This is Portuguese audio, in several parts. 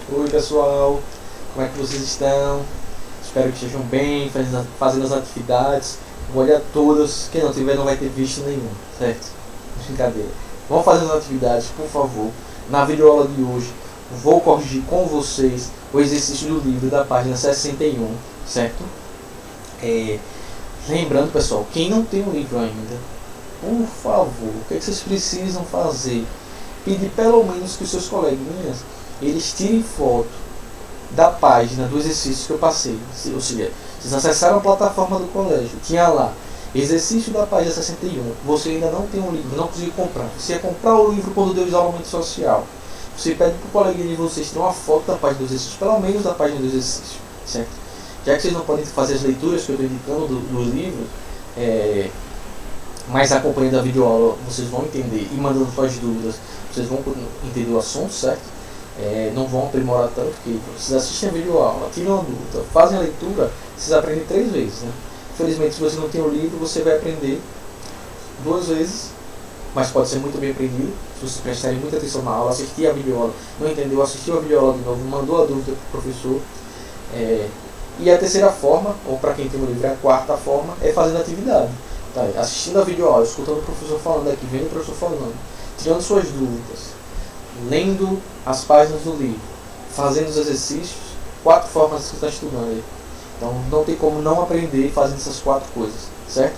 Oi pessoal, como é que vocês estão? Espero que estejam bem, fazendo as atividades. Vou olhar todas, quem não tiver não vai ter visto nenhum, certo? Brincadeira. Vamos fazer as atividades, por favor. Na videoaula de hoje, vou corrigir com vocês o exercício do livro da página 61, certo? Lembrando pessoal, quem não tem o livro ainda, por favor, o que vocês precisam fazer? Pedir pelo menos que os seus coleguinhas eles tirem foto da página do exercício que eu passei. Ou seja, vocês acessaram a plataforma do colégio, tinha lá exercício da página 61, você ainda não tem um livro, não conseguiu comprar. Você ia comprar o livro quando deu isolamento social. Você pede para o coleguinha de vocês ter uma foto da página do exercício, pelo menos da página do exercício, certo? Já que vocês não podem fazer as leituras que eu estou indicando do livro, mas acompanhando a videoaula, vocês vão entender e mandando suas dúvidas, vocês vão entender o assunto, certo? Não vão aprimorar tanto, porque vocês assistem a videoaula, tiram a dúvida, fazem a leitura, vocês aprendem 3 vezes, né? Infelizmente, se você não tem o livro, você vai aprender 2 vezes, mas pode ser muito bem aprendido, se vocês prestarem muita atenção na aula, assistir a videoaula, não entendeu, assistiu a videoaula de novo, mandou a dúvida para o professor. E a terceira forma, ou para quem tem o livro, a quarta forma, é fazendo atividade. Tá? Assistindo a videoaula, escutando o professor falando aqui, vendo o professor falando, tirando suas dúvidas, lendo as páginas do livro, fazendo os exercícios, 4 formas que você está estudando aí. Então não tem como não aprender fazendo essas 4 coisas, certo?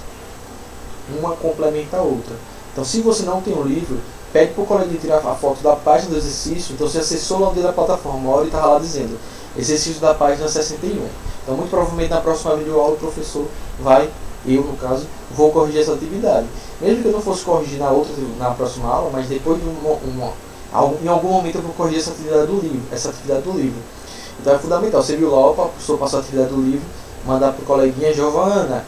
Uma complementa a outra. Então se você não tem um livro, pede para o colega tirar a foto da página do exercício. Então você acessou lá dentro da plataforma, olha e está lá dizendo exercício da página 61. Então muito provavelmente na próxima videoaula o professor eu no caso, vou corrigir essa atividade. Mesmo que eu não fosse corrigir na próxima aula, mas depois de em algum momento eu vou corrigir essa atividade do livro. Então é fundamental. Você viu lá, o professor passou a atividade do livro, mandar para o coleguinha, Giovana,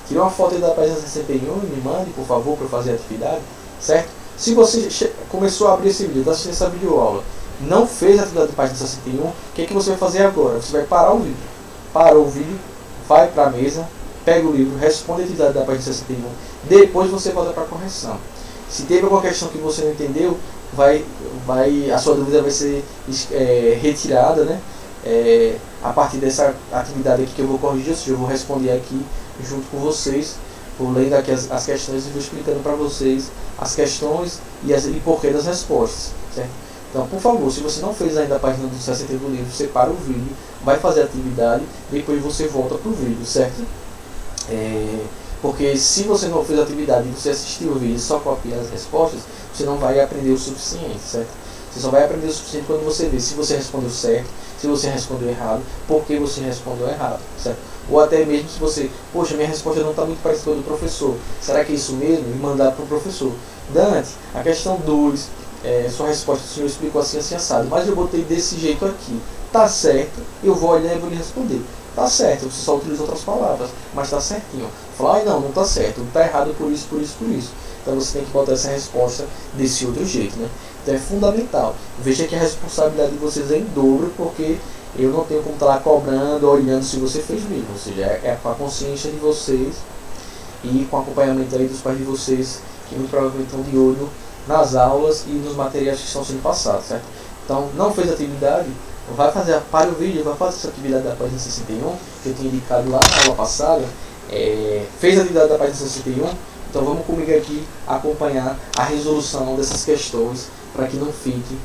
tira uma foto aí da página 61 e me mande, por favor, para eu fazer a atividade, certo? Se você começou a abrir esse vídeo, está assistindo essa videoaula, não fez a atividade da página 61, o que você vai fazer agora? Você vai parar o vídeo. Para o vídeo, vai para a mesa, pega o livro, responde a atividade da página 61, depois você volta para a correção. Se teve alguma questão que você não entendeu, a sua dúvida vai ser retirada, né? A partir dessa atividade aqui que eu vou corrigir, ou seja, eu vou responder aqui junto com vocês, vou lendo aqui as questões e vou explicando para vocês as questões e porquê das respostas, certo? Então, por favor, se você não fez ainda a página do 61 do livro, você para o vídeo, vai fazer a atividade, depois você volta para o vídeo, certo? Porque se você não fez a atividade e você assistiu o vídeo e só copiar as respostas, você não vai aprender o suficiente, certo? Você só vai aprender o suficiente quando você vê se você respondeu certo, se você respondeu errado, por que você respondeu errado, certo? Ou até mesmo se você, poxa, minha resposta não está muito parecida com a do professor, será que é isso mesmo? E mandar para o professor. Dante, a questão 2, sua resposta o senhor explicou assim, assim, assado, mas eu botei desse jeito aqui, tá certo, eu vou olhar e vou lhe responder. Tá certo, você só utiliza outras palavras, mas tá certinho. Fala, não tá certo, tá errado por isso, por isso, por isso. Então você tem que botar essa resposta desse outro jeito, né? Então é fundamental. Veja que a responsabilidade de vocês é em dobro, porque eu não tenho como estar lá cobrando, olhando se você fez mesmo. Ou seja, é com a consciência de vocês e com o acompanhamento aí dos pais de vocês, que muito provavelmente estão de olho nas aulas e nos materiais que estão sendo passados, certo? Então, não fez atividade, para o vídeo, vai fazer essa atividade da página 61, que eu tinha indicado lá na aula passada. Fez a atividade da página 61, então vamos comigo aqui acompanhar a resolução dessas questões, para que não fique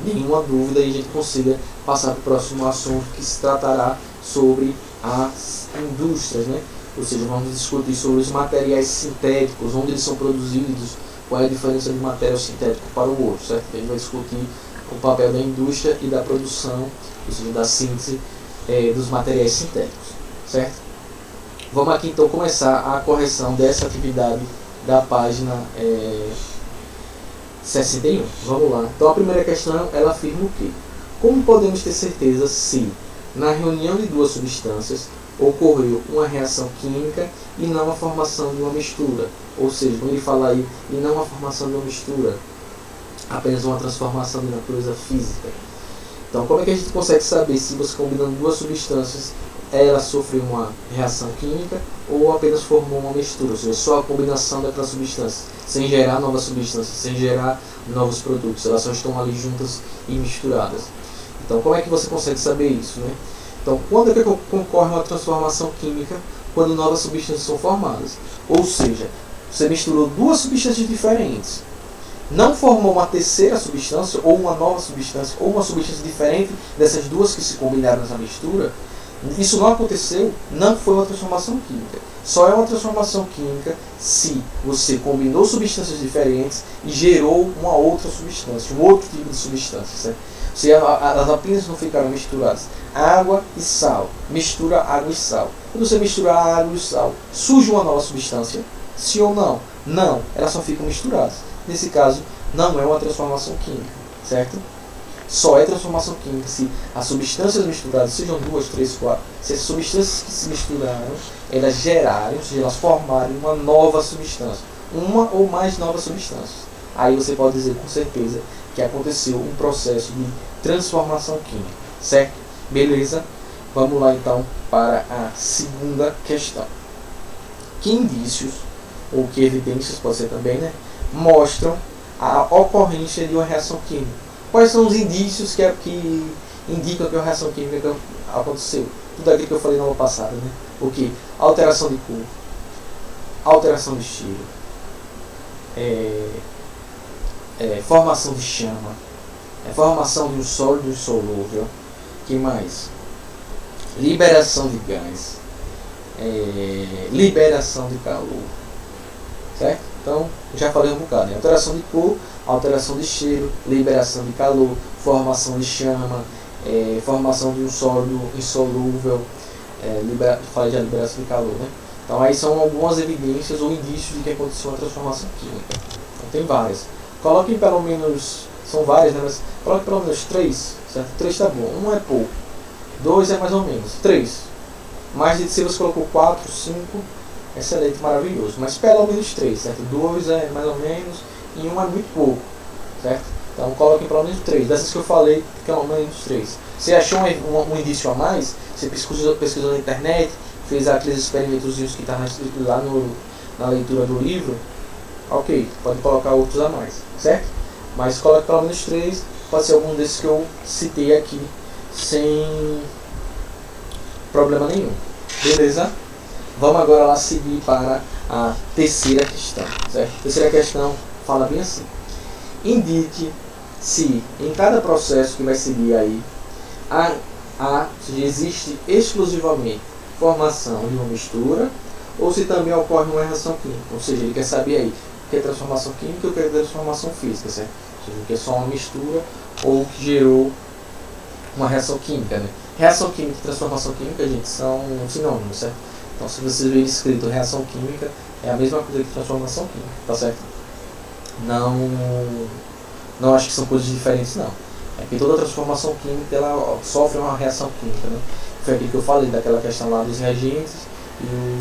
nenhuma dúvida e a gente consiga passar para o próximo assunto, que se tratará sobre as indústrias, né? Ou seja, vamos discutir sobre os materiais sintéticos, onde eles são produzidos, qual é a diferença de material sintético para o outro, certo? A gente vai discutir o papel da indústria e da produção, ou seja, da síntese dos materiais sintéticos, certo? Vamos aqui então começar a correção dessa atividade da página 61. Vamos lá. Então a primeira questão, ela afirma o quê? Como podemos ter certeza se, na reunião de 2 substâncias, ocorreu uma reação química e não a formação de uma mistura? Ou seja, quando ele fala aí, e não a formação de uma mistura, apenas uma transformação de natureza física. Então, como é que a gente consegue saber se você combinando 2 substâncias, ela sofreu uma reação química ou apenas formou uma mistura, ou seja, só a combinação daquelas substâncias, sem gerar novas substâncias, sem gerar novos produtos, elas só estão ali juntas e misturadas. Então, como é que você consegue saber isso, né? Então, quando é que ocorre uma transformação química? Quando novas substâncias são formadas. Ou seja, você misturou duas substâncias diferentes. Não formou uma terceira substância, ou uma nova substância, ou uma substância diferente dessas duas que se combinaram nessa mistura. Isso não aconteceu, não foi uma transformação química. Só é uma transformação química se você combinou substâncias diferentes e gerou uma outra substância, um outro tipo de substância, certo? Se elas apenas não ficaram misturadas. Água e sal. Mistura água e sal. Quando você mistura a água e o sal, surge uma nova substância? Sim ou não? Não, elas só ficam misturadas. Nesse caso, não é uma transformação química, certo? Só é transformação química se as substâncias misturadas, sejam 2, 3, 4, se as substâncias que se misturaram, elas gerarem, ou seja, elas formarem uma nova substância, uma ou mais novas substâncias. Aí você pode dizer com certeza que aconteceu um processo de transformação química, certo? Beleza? Vamos lá então para a segunda questão. Que indícios, ou que evidências, pode ser também, né, mostram a ocorrência de uma reação química? Quais são os indícios que indicam que uma reação química aconteceu? Tudo aquilo que eu falei na aula passada, né? O que? Alteração de cor, alteração de cheiro, formação de chama, formação de um sólido insolúvel, que mais? Liberação de gás, liberação de calor, certo? Então, já falei um bocado, né? Alteração de cor, alteração de cheiro, liberação de calor, formação de chama, formação de um sólido insolúvel, falei de liberação de calor, né? Então aí são algumas evidências ou indícios de que aconteceu uma transformação química. Então, tem várias. Coloquem pelo menos, são várias, né? Mas coloquem pelo menos 3, certo? 3 tá bom, 1 é pouco, 2 é mais ou menos, 3. Mais de, se você colocou 4, 5, excelente, maravilhoso. Mas pelo menos 3, certo? 2 é mais ou menos e 1 é muito pouco, certo? Então coloquem pelo menos 3. Dessas que eu falei, pelo menos 3. Você achou um indício a mais? Você pesquisou na internet, fez aqueles experimentos que está lá na leitura do livro? Ok, pode colocar outros a mais, certo? Mas coloque pelo menos 3, pode ser algum desses que eu citei aqui, sem problema nenhum. Beleza? Vamos agora lá seguir para a terceira questão, certo? A terceira questão fala bem assim: indique se em cada processo que vai seguir aí, se existe exclusivamente formação de uma mistura, ou se também ocorre uma reação química. Ou seja, ele quer saber aí o que é transformação química e o que é transformação física, certo? Ou seja, o que é só uma mistura ou o que gerou uma reação química, né? Reação química e transformação química, gente, são sinônimos, certo? Então, se você ver escrito reação química, é a mesma coisa que transformação química, tá certo? Não acho que são coisas diferentes, não. É que toda transformação química, ela sofre uma reação química, né? Foi aquilo que eu falei, daquela questão lá dos reagentes e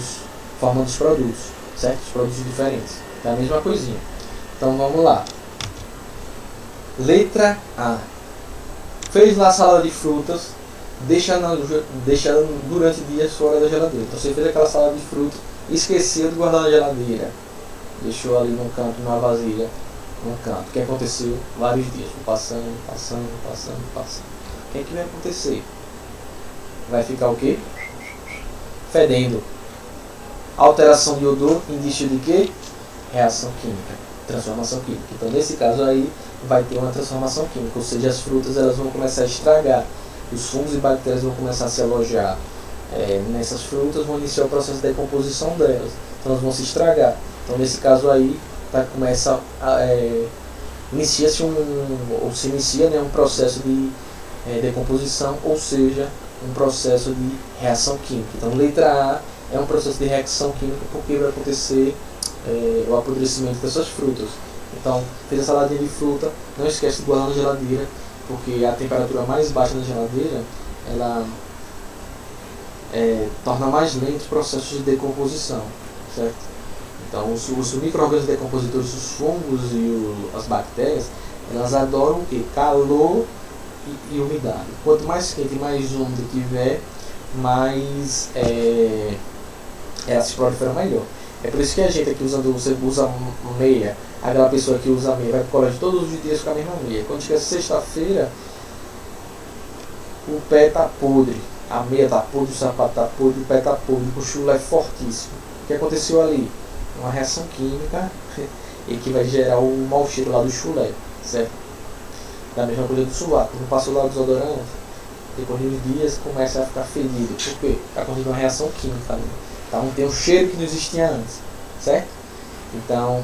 formando os produtos, certo? Os produtos diferentes. É a mesma coisinha. Então, vamos lá. Letra A. Fez lá a salada de frutas, deixa durante dias fora da geladeira. Então você fez aquela salada de fruta e esqueceu de guardar na geladeira. Deixou ali num canto, numa vasilha, num canto. O que aconteceu? Vários dias. Passando. O que é que vai acontecer? Vai ficar o quê? Fedendo. Alteração de odor, indício de quê? Reação química, transformação química. Então nesse caso aí vai ter uma transformação química, ou seja, as frutas elas vão começar a estragar, os fungos e bactérias vão começar a se alojar nessas frutas, vão iniciar o processo de decomposição delas, então elas vão se estragar. Então nesse caso aí inicia-se um processo de decomposição, ou seja, um processo de reação química. Então letra A é um processo de reação química porque vai acontecer o apodrecimento dessas frutas. Então, fez a saladinha de fruta, não esquece de guardar na geladeira, porque a temperatura mais baixa da geladeira, ela torna mais lento os processos de decomposição, certo? Então, os micro-organismos decompositores, os fungos e as bactérias, elas adoram o quê? Calor e umidade. Quanto mais quente e mais úmido tiver, mais ela se prolifera melhor. É por isso que a gente aqui você usa meia, aquela pessoa que usa meia vai para o colégio todos os dias com a mesma meia. Quando chega sexta-feira, o pé está podre, a meia está podre, o sapato está podre, o pé está podre, o chulé é fortíssimo. O que aconteceu ali? Uma reação química e que vai gerar o mau cheiro lá do chulé, certo? Da mesma coisa do sovaco, quando passou lá o desodorante, depois de uns dias começa a ficar fedido. Por quê? Está acontecendo uma reação química ali. Então tem um cheiro que não existia antes, certo? Então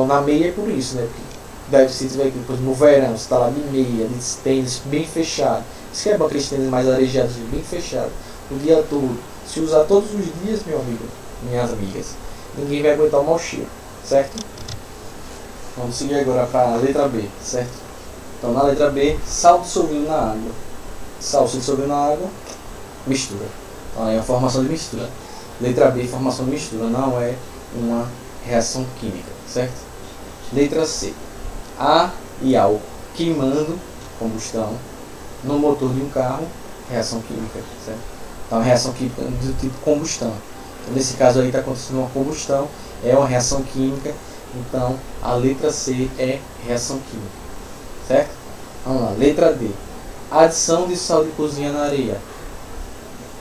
na meia é por isso, né? Porque deve se tiver aqui, no verão, você está lá de meia, de tênis bem fechado. Isso que é bom, aqueles tênis mais arejados, bem fechados, o dia todo. Se usar todos os dias, meu amigo, minhas amigas, ninguém vai aguentar o mau cheiro, certo? Vamos seguir agora para a letra B, certo? Então na letra B, sal dissolvido na água. Sal se dissolveu na água, mistura. Então aí é a formação de mistura. Letra B, formação de mistura, não é uma reação química, certo? Letra C, ar e álcool queimando, combustão, no motor de um carro, reação química, certo? Então, reação química do tipo combustão. Então, nesse caso aí está acontecendo uma combustão, é uma reação química. Então, a letra C é reação química, certo? Vamos lá, letra D, adição de sal de cozinha na areia,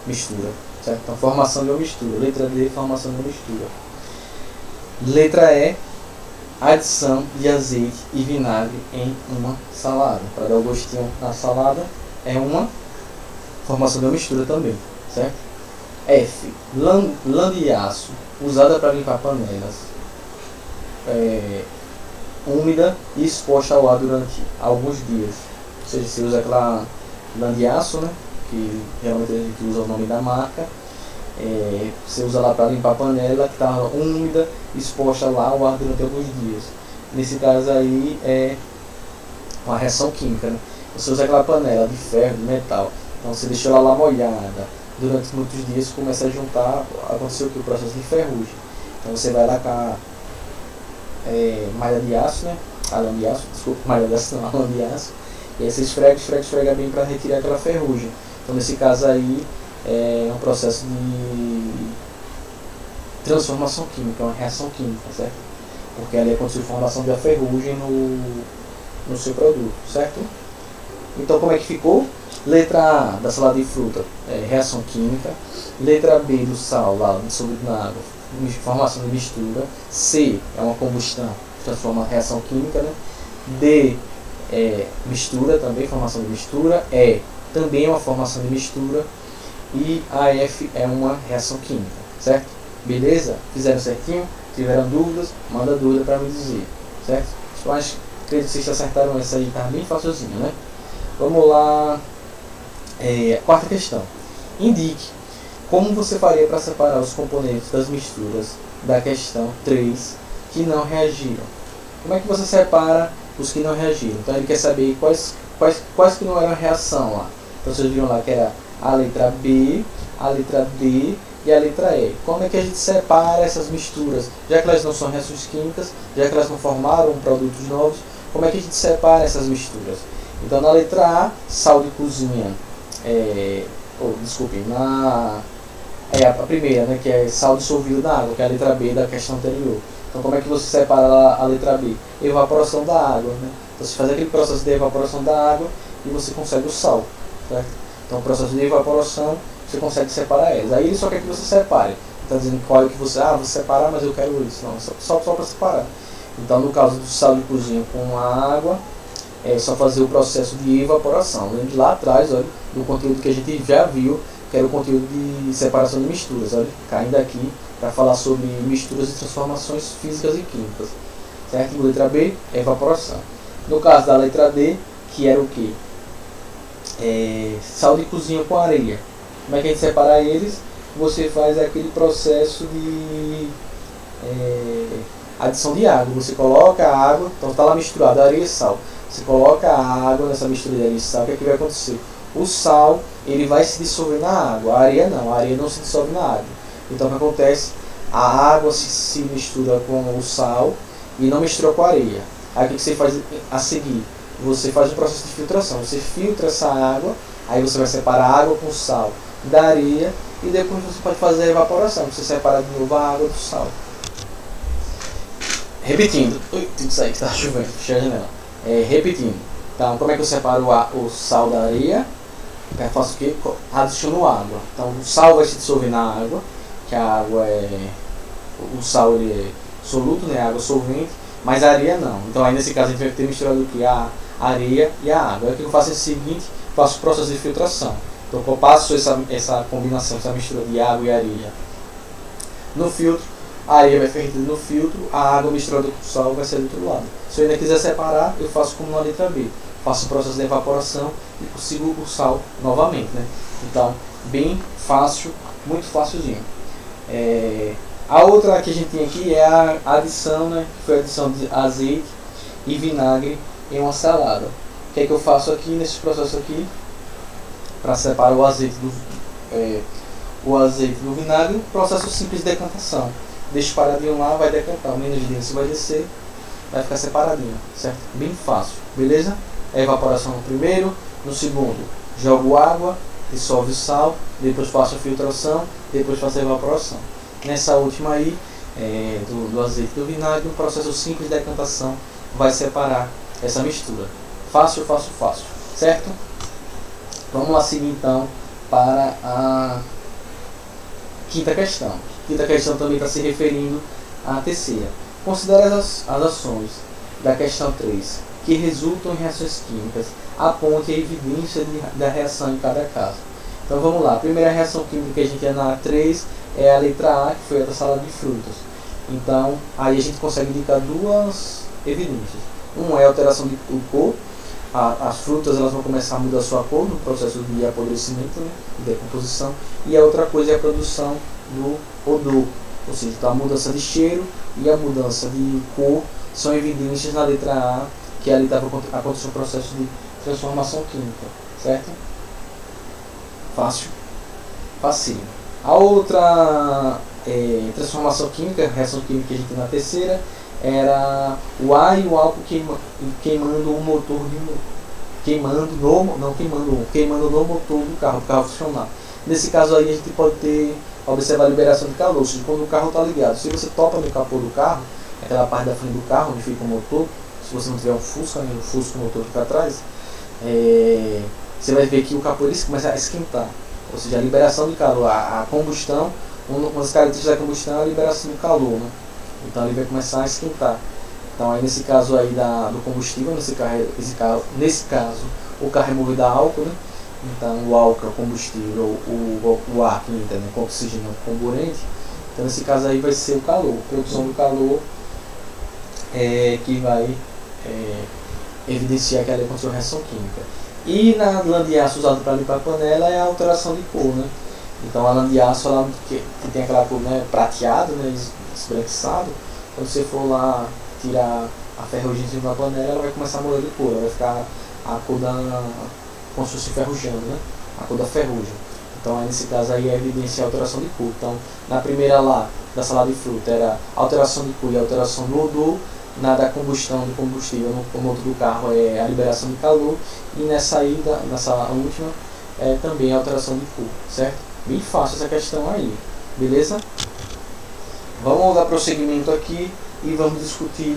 mistura, certo? Então, formação de uma mistura. Letra D, formação de uma mistura. Letra E, adição de azeite e vinagre em uma salada. Para dar o gostinho na salada, é uma formação de uma mistura também, certo? F, lã de aço, usada para limpar panelas, úmida e exposta ao ar durante alguns dias. Ou seja, se usa aquela lã de aço, né? Que realmente a gente usa o nome da marca. Você usa lá para limpar a panela que está úmida, exposta lá ao ar durante alguns dias. Nesse caso aí é uma reação química, né? Você usa aquela panela de ferro, de metal, então você deixou ela lá molhada durante muitos dias, começa a juntar, aconteceu o processo de ferrugem. Então você vai lá com a malha de aço, né? A lã de aço, desculpa, malha de aço não, a lã de aço, e aí você esfrega bem para retirar aquela ferrugem. Então nesse caso aí é um processo de transformação química, uma reação química, certo? Porque ali aconteceu a formação de uma ferrugem no seu produto, certo? Então como é que ficou? Letra A da salada de fruta, reação química. Letra B do sal, lá dissolvido na água, formação de mistura. C é uma combustão, transforma reação química, né? D mistura também, formação de mistura. E também é uma formação de mistura. E a F é uma reação química, certo? Beleza? Fizeram certinho? Tiveram dúvidas? Manda dúvida para me dizer, certo? Mas acredito que vocês acertaram essa aí, tá bem facilzinho, né? Vamos lá. Quarta questão. Indique como você faria para separar os componentes das misturas da questão 3 que não reagiram. Como é que você separa os que não reagiram? Então ele quer saber quais que não eram reação lá. Então vocês viram lá que era a letra B, a letra D e a letra E. Como é que a gente separa essas misturas? Já que elas não são reações químicas, já que elas não formaram produtos novos, como é que a gente separa essas misturas? Então na letra A, sal de cozinha, a primeira, né, que é sal dissolvido na água, que é a letra B da questão anterior. Então como é que você separa a letra B? Evaporação da água, né? Então você faz aquele processo de evaporação da água e você consegue o sal, certo? Então o processo de evaporação, você consegue separar elas. Aí ele só quer que você separe. Está dizendo qual é que você, vou separar, mas eu quero isso. Não, só para separar. Então no caso do sal de cozinha com a água, é só fazer o processo de evaporação. Lembra lá atrás, olha, do conteúdo que a gente já viu, que era o conteúdo de separação de misturas, olha, caindo aqui para falar sobre misturas e transformações físicas e químicas, certo? Letra B, evaporação. No caso da letra D, que era o que? Sal de cozinha com areia. Como é que a gente separa eles? Você faz aquele processo de adição de água. Você coloca a água, então está lá misturado areia e sal. Você coloca a água nessa mistura de areia e sal, o que é que vai acontecer? O sal, ele vai se dissolver na água, a areia não se dissolve na água. Então o que acontece? A água se mistura com o sal e não mistura com a areia. Aí o que você faz a seguir? Você faz um processo de filtração, você filtra essa água, aí você vai separar a água com o sal da areia e depois você pode fazer a evaporação, você separa de novo a água do sal. Repetindo, tem que sair que está chovendo, fechar a janela. Repetindo, então como é que eu separo o sal da areia? Eu faço o que? Adiciono água. Então o sal vai se dissolver na água, que a água é... O sal ele é soluto, né? A água solvente, mas a areia não. Então aí nesse caso a gente vai ter misturado o que? A areia e a água. Aí o que eu faço é o seguinte, faço o processo de filtração. Então eu passo essa combinação, essa mistura de água e areia no filtro, a areia vai ficar no filtro, a água misturada com o sal vai ser do outro lado. Se eu ainda quiser separar, eu faço como na letra B. Faço o processo de evaporação e consigo o sal novamente, né? Então, bem fácil, muito facilzinho. A outra que a gente tem aqui é a adição, né? Que foi a adição de azeite e vinagre em uma salada. O que é que eu faço aqui nesse processo aqui? Para separar o azeite do vinagre, processo simples de decantação. Deixa paradinho lá, vai decantar. O menos de dentro vai descer, vai ficar separadinho, certo? Bem fácil, beleza? A evaporação no primeiro, no segundo jogo água, dissolve o sal, depois faço a filtração, depois faço a evaporação. Nessa última aí, do azeite e do vinagre, um processo simples de decantação vai separar essa mistura. Fácil, fácil, fácil, certo? Vamos lá seguir então para a quinta questão. A quinta questão também está se referindo à terceira. Considere as ações da questão 3 que resultam em reações químicas. Aponte a evidência da reação em cada caso. Então vamos lá. A primeira reação química que a gente é na 3 é a letra A, que foi a da salada de frutas. Então aí a gente consegue indicar duas evidências. Uma é a alteração de cor. As frutas elas vão começar a mudar sua cor no processo de apodrecimento, né, de decomposição. E a outra coisa é a produção do odor, ou seja, a mudança de cheiro e a mudança de cor são evidências na letra A, que ali estava acontecendo um processo de transformação química, certo? Fácil, facinho. A outra transformação química, reação química que a gente tem na terceira, era o ar e o álcool queimando o motor queimando no motor do carro funcionar. Nesse caso aí a gente pode observar a liberação de calor, ou seja, quando o carro está ligado. Se você topa no capô do carro, aquela parte da frente do carro onde fica o motor, se você não tiver um Fusca, né, o Fusca o motor fica atrás, você vai ver que o capô ele começa a esquentar, ou seja, a liberação de calor, a combustão, uma das características da combustão é a liberação do calor, né? Então ele vai começar a esquentar. Então aí nesse caso aí do combustível, nesse caso o carro é movido a álcool, né? Então o álcool é o combustível, o ar que entra, né, com oxigênio comburente. Então nesse caso aí vai ser o calor, a produção do calor que vai evidenciar que ali aconteceu reação química. E na lã de aço usada para limpar a panela é a alteração de cor, né? Então a lã de aço ela, que tem aquela cor, né, prateada, né, esbranquiçado, quando você for lá tirar a ferrugem da panela, ela vai começar a mudar de cor, ela vai ficar a cor como se fosse ferrujando, né? A cor da ferrugem. Então nesse caso aí é evidência a alteração de cor. Então na primeira lá da salada de fruta era a alteração de cor e a alteração do odor. Na da combustão do combustível no motor do carro é a liberação de calor. E nessa última também a alteração de cor, certo? Bem fácil essa questão aí, beleza? Vamos dar prosseguimento aqui e vamos discutir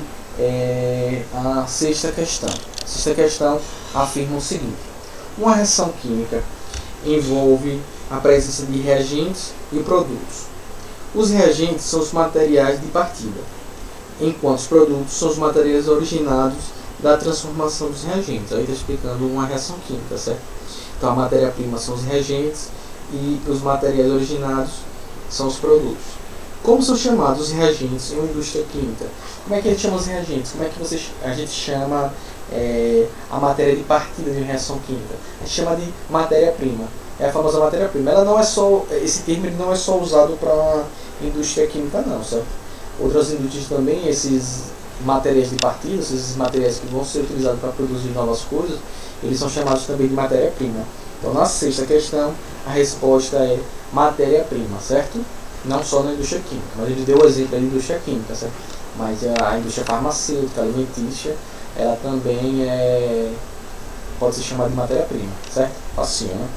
a sexta questão. A sexta questão afirma o seguinte: uma reação química envolve a presença de reagentes e produtos. Os reagentes são os materiais de partida, enquanto os produtos são os materiais originados da transformação dos reagentes. Aí está explicando uma reação química, certo? Então a matéria-prima são os reagentes e os materiais originados são os produtos. Como são chamados os reagentes em uma indústria química? Como é que a gente chama os reagentes? Como é que a gente chama a matéria de partida de uma reação química? A gente chama de matéria-prima. É a famosa matéria-prima. Ela não é só, esse termo ele não é só usado para indústria química não, certo? Outras indústrias também, esses materiais de partida, esses materiais que vão ser utilizados para produzir novas coisas, eles são chamados também de matéria-prima. Então na sexta questão, a resposta é matéria-prima, certo? Não só na indústria química, mas ele deu o exemplo da indústria química, certo? Mas a indústria farmacêutica, alimentícia, ela também pode ser chamada de matéria-prima, certo? Facinho, né?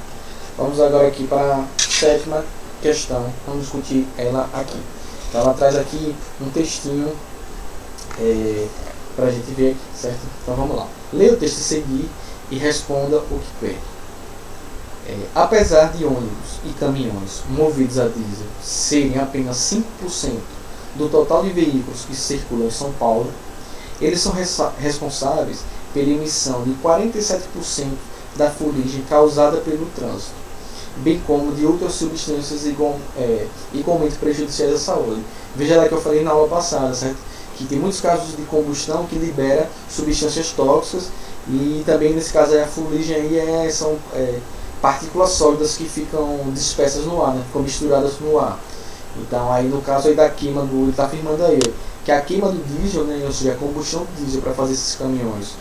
Vamos agora aqui para a sétima questão, vamos discutir ela aqui. Então ela traz aqui um textinho para a gente ver aqui, certo? Então vamos lá. Leia o texto a seguir e responda o que quer. Apesar de ônibus e caminhões movidos a diesel serem apenas 5% do total de veículos que circulam em São Paulo, eles são responsáveis pela emissão de 47% da fuligem causada pelo trânsito, bem como de outras substâncias igualmente prejudiciais à saúde. Veja lá que eu falei na aula passada, certo? Que tem muitos casos de combustão que libera substâncias tóxicas, e também nesse caso aí, a fuligem aí são partículas sólidas que ficam dispersas no ar, né? Ficam misturadas no ar. Então aí no caso aí da queima ele está afirmando aí que a queima do diesel, né, ou seja, a combustão do diesel para fazer esses caminhões,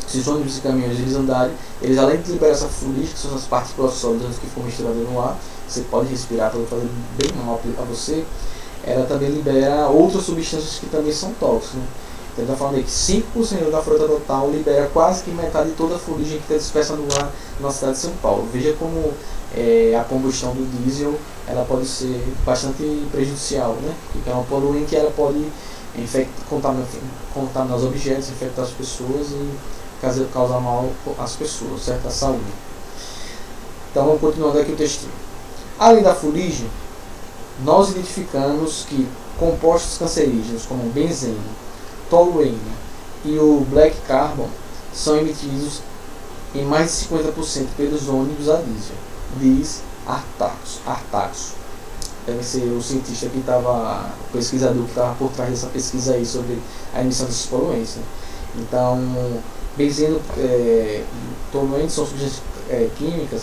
esses ônibus e caminhões eles andarem, eles além de liberar essa fuligem, que são as partículas sólidas que ficam misturadas no ar, você pode respirar, pode fazer bem mal a você, ela também libera outras substâncias que também são tóxicas, né? Então ele está falando aí que 5% da frota total libera quase que metade de toda a fuligem que está dispersa no ar na cidade de São Paulo. Veja como a combustão do diesel ela pode ser bastante prejudicial, né? Porque é uma poluente que ela pode contaminar os objetos, infectar as pessoas e causar mal às pessoas, certo? À saúde. Então vamos continuando aqui o textinho. Além da fuligem, nós identificamos que compostos cancerígenos como benzeno, tolueno e o black carbon são emitidos em mais de 50% pelos ônibus a diesel, diz Artaxo. Deve ser o cientista que estava, o pesquisador que estava por trás dessa pesquisa aí sobre a emissão desses poluentes, né? Então, benzeno e tolueno são substâncias químicas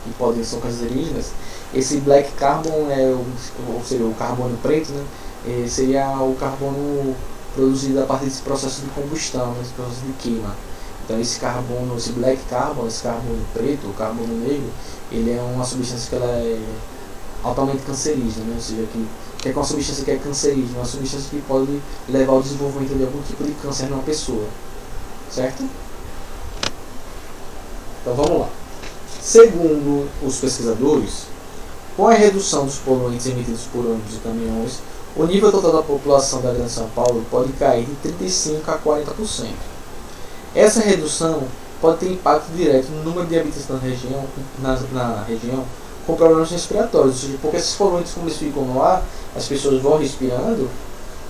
que podem ser cancerígenas. Esse black carbon ou seja, o carbono preto, né? Seria o carbono produzido a partir desse processo de combustão, esse processo de queima. Então esse carbono, esse black carbon, esse carbono preto, o carbono negro, ele é uma substância que ela é altamente cancerígena, né? Ou seja, que é uma substância que é cancerígena, uma substância que pode levar ao desenvolvimento de algum tipo de câncer numa pessoa, certo? Então vamos lá. Segundo os pesquisadores, com a redução dos poluentes emitidos por ônibus e caminhões, o nível total da população da Grande São Paulo pode cair de 35% a 40%. Essa redução pode ter impacto direto no número de habitantes na região com problemas respiratórios, ou seja, porque esses poluentes, como eles ficam no ar, as pessoas vão respirando,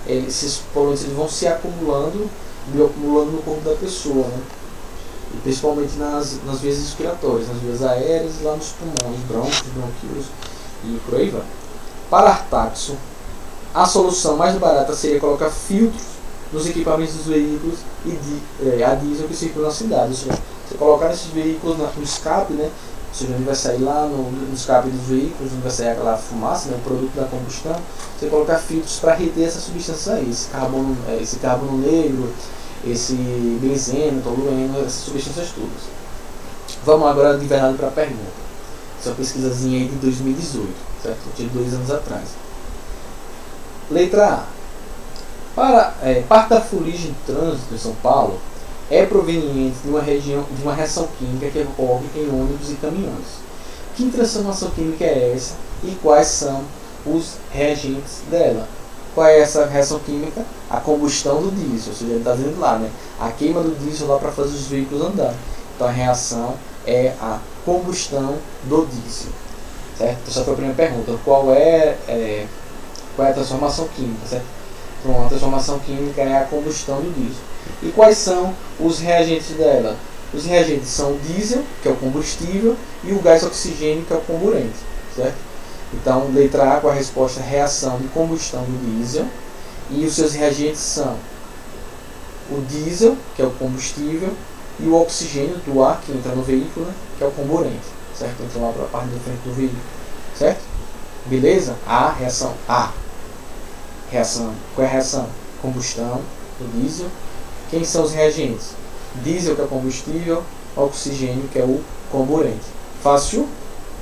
esses poluentes eles vão se acumulando no corpo da pessoa, né? E principalmente nas vias respiratórias, nas vias aéreas, lá nos pulmões, brônquios, bronquíolos e por aí vai. Para Artaxo, a solução mais barata seria colocar filtros nos equipamentos dos veículos a diesel que circulam na cidade. Ou seja, você colocar esses veículos no escape, né? Ou seja, onde vai sair lá no escape dos veículos, onde vai sair aquela fumaça, né? O produto da combustão, você colocar filtros para reter essas substâncias aí, esse carbono negro, esse benzeno, tolueno, essas substâncias todas. Vamos agora de verdade para a pergunta. Essa pesquisazinha aí de 2018, certo? De 2 anos atrás. Letra A. Parte da fuligem de trânsito em São Paulo é proveniente de uma reação química que ocorre em ônibus e caminhões. Que transformação química é essa e quais são os reagentes dela? Qual é essa reação química? A combustão do diesel, ou seja, ele está dizendo lá, né? A queima do diesel lá para fazer os veículos andar. Então a reação é a combustão do diesel, certo? Essa foi a primeira pergunta. Qual é a transformação química, certo? Então, a transformação química é a combustão do diesel. E quais são os reagentes dela? Os reagentes são o diesel, que é o combustível, e o gás oxigênio, que é o comburente, certo? Então, letra A com a resposta reação de combustão do diesel. E os seus reagentes são o diesel, que é o combustível, e o oxigênio do ar que entra no veículo, né, que é o comburente, certo? Então lá para a parte da frente do veículo, certo? Beleza? A, reação A. Reação. Qual é a reação? Combustão do diesel. Quem são os reagentes? Diesel, que é o combustível, oxigênio, que é o comburente. Fácil?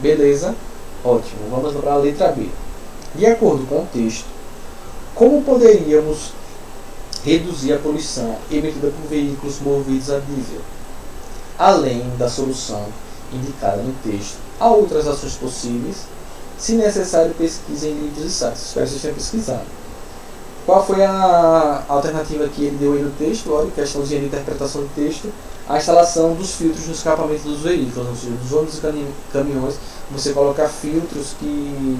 Beleza? Ótimo. Vamos para a letra B. De acordo com o texto, como poderíamos reduzir a poluição emitida por veículos movidos a diesel? Além da solução indicada no texto, há outras ações possíveis? Se necessário, pesquise em livros e sites. Espero que vocês tenham pesquisado. Qual foi a alternativa que ele deu aí no texto? Olha, questãozinha de interpretação do texto. A instalação dos filtros no escapamento dos veículos, ou seja, dos ônibus e caminhões, você colocar filtros que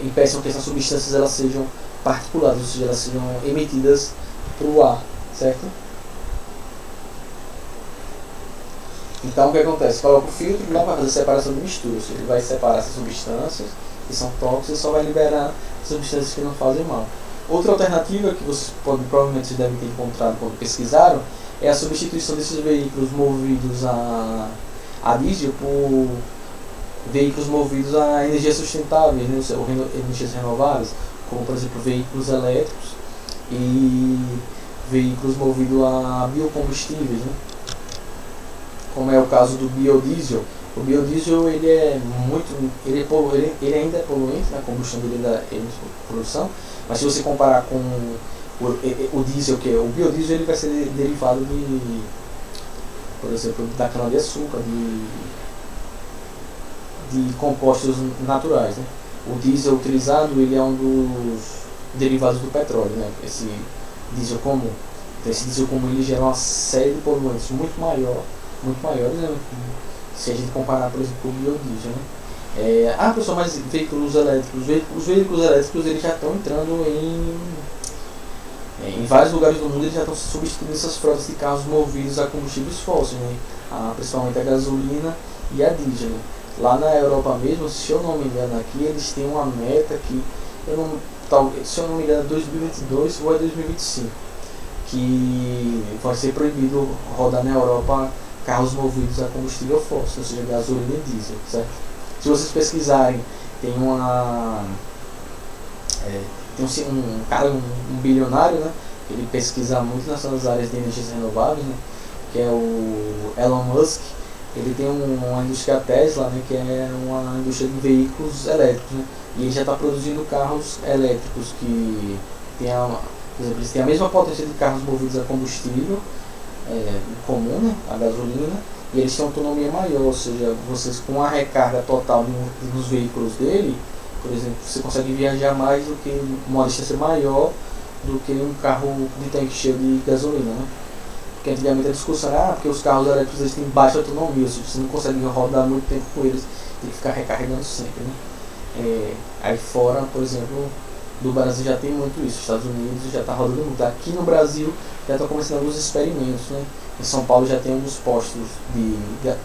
impeçam que essas substâncias elas sejam particuladas, ou seja, elas sejam emitidas para o ar, certo? Então o que acontece? Coloca o filtro e não vai fazer separação de misturas, ele vai separar essas substâncias que são tóxicas e só vai liberar substâncias que não fazem mal. Outra alternativa que vocês provavelmente devem ter encontrado quando pesquisaram é a substituição desses veículos movidos a diesel por veículos movidos a energias sustentáveis, né, ou energias renováveis, como por exemplo veículos elétricos e veículos movidos a biocombustíveis, né, como é o caso do biodiesel. O biodiesel ele é muito, ele ainda é poluente na combustão dele da produção, mas se você comparar com o diesel, que é o biodiesel, ele vai ser derivado de, por exemplo, da cana-de-açúcar, de compostos naturais, né? O diesel utilizado ele é um dos derivados do petróleo, né? Esse diesel comum. Então, esse diesel comum ele gera uma série de poluentes muito maiores, né? Se a gente comparar, por exemplo, com o biodiesel, né? Pessoal, mas veículos elétricos, os veículos elétricos eles já estão entrando em vários lugares do mundo, eles já estão substituindo essas frotas de carros movidos a combustíveis fósseis, né? Principalmente a gasolina e a diesel, né? Lá na Europa mesmo, se eu não me engano aqui, eles têm uma meta que, se eu não me engano, é 2022 ou é 2025, que vai ser proibido rodar na Europa carros movidos a combustível fóssil, ou seja, gasolina e diesel, certo? Se vocês pesquisarem, tem um cara, um bilionário, né? Ele pesquisa muito nessas áreas de energias renováveis, né? Que é o Elon Musk. Ele tem uma indústria Tesla, né? Que é uma indústria de veículos elétricos, né? E ele já está produzindo carros elétricos que tem por exemplo, eles têm a mesma potência de carros movidos a combustível comum, né? A gasolina, e eles têm autonomia maior, ou seja, vocês com a recarga total nos veículos dele, por exemplo, você consegue viajar mais do que uma distância maior do que um carro de tanque cheio de gasolina, né? Porque antigamente a discussão era porque os carros elétricos eles têm baixa autonomia, ou seja, você não consegue rodar muito tempo com eles, tem que ficar recarregando sempre, né? Aí fora, por exemplo, do Brasil já tem muito isso, Estados Unidos já está rodando muito. Aqui no Brasil já estão começando alguns experimentos, né? Em São Paulo já tem alguns postos que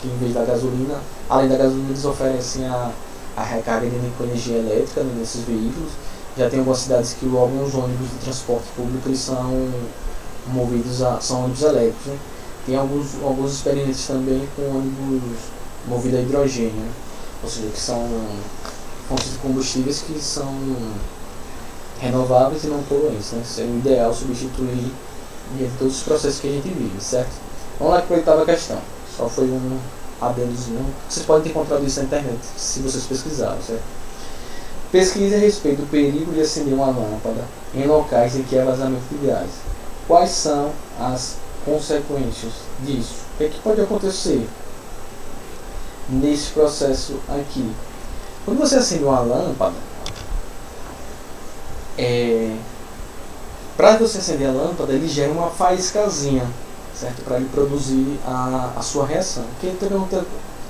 em vez da gasolina, além da gasolina eles oferecem a recarga com energia elétrica, né, nesses veículos. Já tem algumas cidades que alguns ônibus de transporte público eles são movidos são ônibus elétricos, né? Tem alguns experimentos também com ônibus movidos a hidrogênio, né? Ou seja, que são fontes de combustíveis que são renováveis e não poluentes, né? Seria o ideal substituir de todos os processos que a gente vive, certo? Vamos lá que oitava questão. Só foi um adendozinho. Vocês podem ter encontrado isso na internet, se vocês pesquisarem, certo? Pesquise a respeito do perigo de acender uma lâmpada em locais em que há vazamento de gás. Quais são as consequências disso? O que é que pode acontecer nesse processo aqui? Quando você acende uma lâmpada, para você acender a lâmpada, ele gera uma faíscazinha, certo? Para ele produzir a sua reação.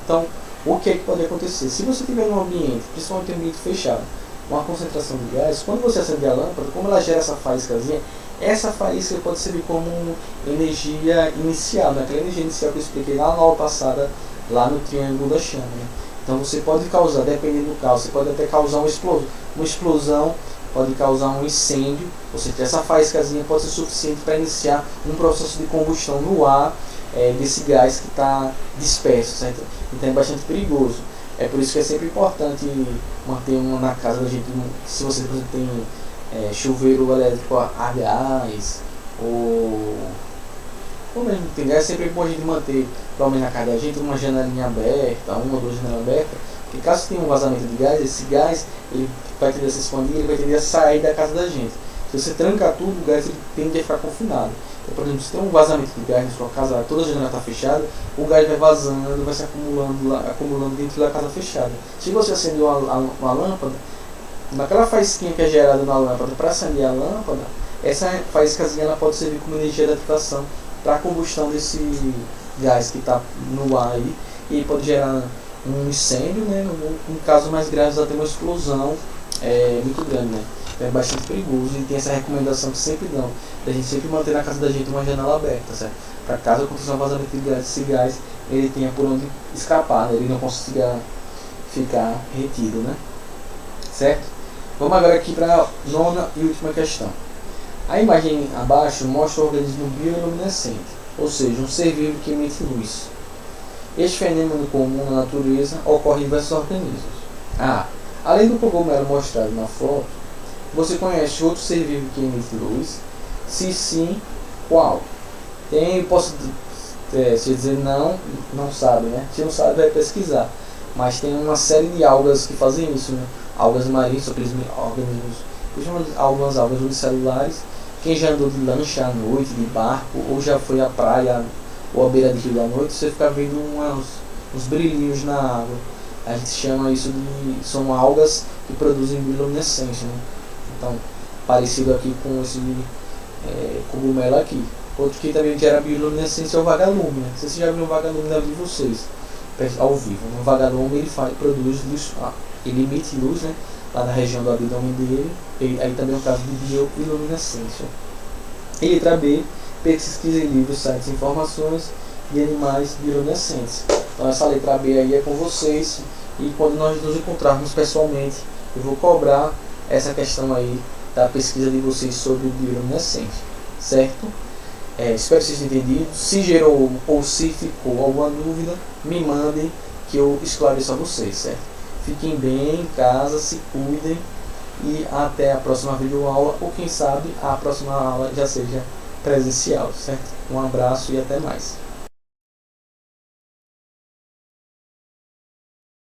Então, o que é que pode acontecer? Se você tiver num ambiente, principalmente em um ambiente fechado, uma concentração de gás, quando você acender a lâmpada, como ela gera essa faíscazinha, essa faísca pode servir como energia inicial, né? Aquela energia inicial que eu expliquei lá na aula passada, lá no triângulo da chama, né? Então você pode causar, dependendo do caso, você pode até causar uma explosão, pode causar um incêndio, ou seja, essa faíscazinha pode ser suficiente para iniciar um processo de combustão no ar desse gás que está disperso, certo? Então é bastante perigoso. É por isso que é sempre importante manter na casa da gente, se você, por exemplo, tem chuveiro elétrico a gás, ou mesmo tem gás, é sempre bom a gente manter, pelo menos na casa da gente, uma janelinha aberta, uma ou duas janelas abertas, porque caso tenha um vazamento de gás, esse gás ele vai tender a se expandir, ele vai tender a sair da casa da gente. Se você trancar tudo, o gás ele tende a ficar confinado. Então, por exemplo, se tem um vazamento de gás na sua casa, toda a janela está fechada, o gás vai vazando, vai se acumulando dentro da casa fechada. Se você acender uma lâmpada, naquela faísquinha que é gerada na lâmpada para acender a lâmpada, essa faíscazinha ela pode servir como energia de adaptação para a combustão desse gás que está no ar aí, e pode gerar um incêndio, né? Um caso mais grave, até uma explosão muito grande, né? Então é bastante perigoso, e tem essa recomendação que sempre dão, da gente sempre manter na casa da gente uma janela aberta, certo? Para caso aconteça um vazamento de gás, esse gás ele tenha por onde escapar, né? Ele não consiga ficar retido, né? Certo? Vamos agora aqui para a nona e última questão. A imagem abaixo mostra o organismo bioluminescente, ou seja, um ser vivo que emite luz. Este fenômeno comum na natureza ocorre em diversos organismos. Além do cogumelo mostrado na foto, você conhece outro ser vivo que emite luz? Se sim, qual? Posso dizer não sabe, né? Se não sabe, vai pesquisar. Mas tem uma série de algas que fazem isso, né? Algas marinhas, aqueles organismos, algumas algas unicelulares. Quem já andou de lancha à noite, de barco, ou já foi à praia ou à beira de rio à noite, você fica vendo uns brilhinhos na água. A gente chama isso de... são algas que produzem bioluminescência, né? Então, parecido aqui com esse cogumelo aqui. Outro que também gera bioluminescência é o vagalume, né? Vocês já viram o vagalume na vida de vocês, ao vivo. O vagalume ele produz luz, ele emite luz, né? Lá na região do abdômen dele. Aí também é um caso de bioluminescência. E letra B, pesquisa em livros, sites, informações de animais bioluminescentes. Então essa letra B aí é com vocês, e quando nós nos encontrarmos pessoalmente, eu vou cobrar essa questão aí da pesquisa de vocês sobre bioluminescência, certo? Espero que vocês tenham entendido. Se gerou ou se ficou alguma dúvida, me mandem que eu esclareço a vocês, certo? Fiquem bem em casa, se cuidem, e até a próxima videoaula, ou quem sabe a próxima aula já seja presencial, certo? Um abraço e até mais.